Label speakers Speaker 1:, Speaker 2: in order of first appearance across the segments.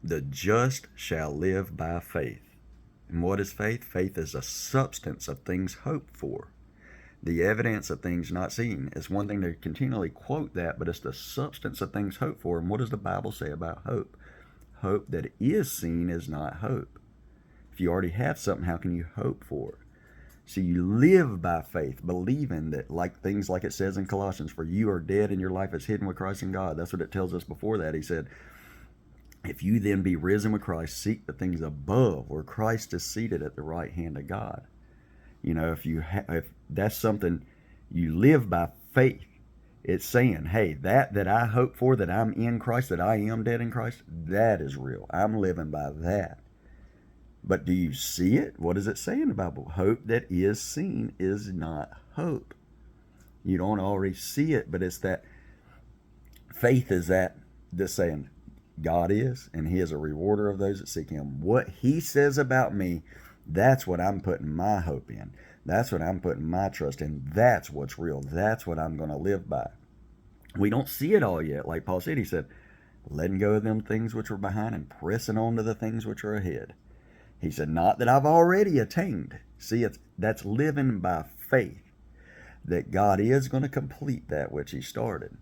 Speaker 1: The just shall live by faith. And what is faith? Faith is a substance of things hoped for, the evidence of things not seen. It's one thing to continually quote that, but it's the substance of things hoped for. And what does the Bible say about hope? Hope that is seen is not hope. If you already have something, how can you hope for it? So you live by faith, believing that, like things like it says in Colossians, for you are dead and your life is hidden with Christ in God. That's what it tells us before that. He said, if you then be risen with Christ, seek the things above where Christ is seated at the right hand of God. You know, if that's something you live by faith, it's saying, hey, that I hope for, that I'm in Christ, that I am dead in Christ, that is real. I'm living by that. But do you see it? What does it say in the Bible? Hope that is seen is not hope. You don't already see it, but it's that faith is that just saying God is, and he is a rewarder of those that seek him. What he says about me, that's what I'm putting my hope in. That's what I'm putting my trust in. That's what's real. That's what I'm going to live by. We don't see it all yet. Like Paul said, he said, letting go of them things which are behind and pressing on to the things which are ahead. He said, not that I've already attained. See, that's living by faith, that God is going to complete that which he started.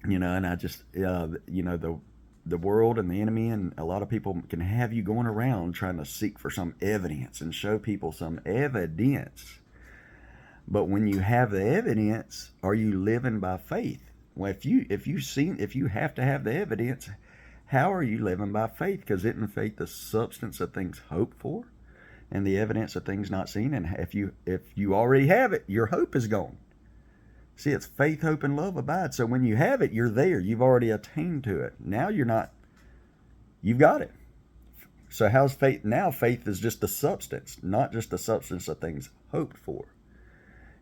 Speaker 1: You know, and I just, the world and the enemy and a lot of people can have you going around trying to seek for some evidence and show people some evidence. But when you have the evidence, are you living by faith? Well, if you have to have the evidence, how are you living by faith? Because isn't faith the substance of things hoped for and the evidence of things not seen? And if you already have it, your hope is gone. See, it's faith, hope, and love abide. So when you have it, you're there. You've already attained to it. Now you're not. You've got it. So how's faith? Now faith is just the substance, not just the substance of things hoped for.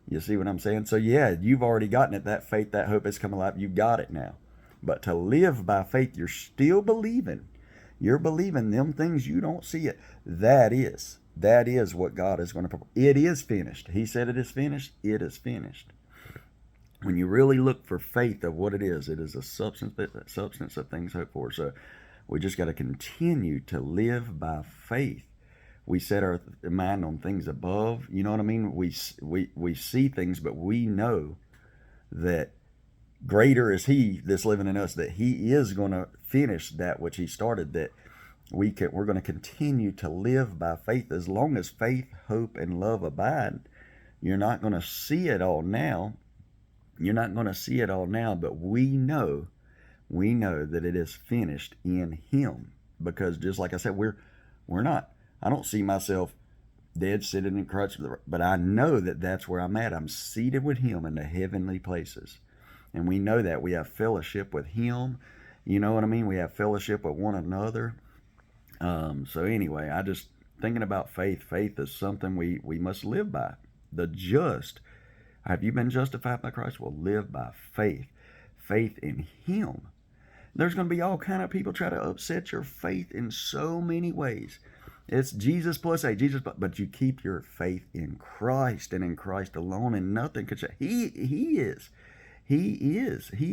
Speaker 1: You see what I'm saying? So yeah, you've already gotten it. That faith, that hope has come alive. You've got it now. But to live by faith, you're still believing. You're believing them things you don't see it. That is what God is going to perform. It is finished. He said it is finished. It is finished. When you really look for faith of what it is a substance of things hoped for. So we just got to continue to live by faith. We set our mind on things above. You know what I mean? We see things, but we know that greater is he that's living in us, that he is going to finish that which he started, that we're going to continue to live by faith. As long as faith, hope, and love abide, you're not going to see it all now. You're not going to see it all now, but we know that it is finished in him. Because just like I said, we're not, I don't see myself dead sitting in Christ, but I know that that's where I'm at. I'm seated with him in the heavenly places. And we know that we have fellowship with him. You know what I mean? We have fellowship with one another. So anyway, I just thinking about faith. Faith is something we must live by. The just, have you been justified by Christ? Will live by faith. Faith in him. There's going to be all kind of people try to upset your faith in so many ways. It's Jesus plus A, but you keep your faith in Christ and in Christ alone, and nothing could change. He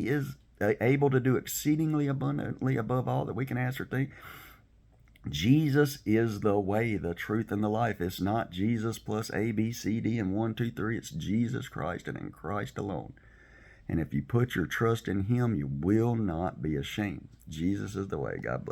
Speaker 1: is able to do exceedingly abundantly above all that we can ask or think. Jesus is the way, the truth, and the life. It's not Jesus plus A, B, C, D, and 1, 2, 3. It's Jesus Christ and in Christ alone. And if you put your trust in him, you will not be ashamed. Jesus is the way. God bless.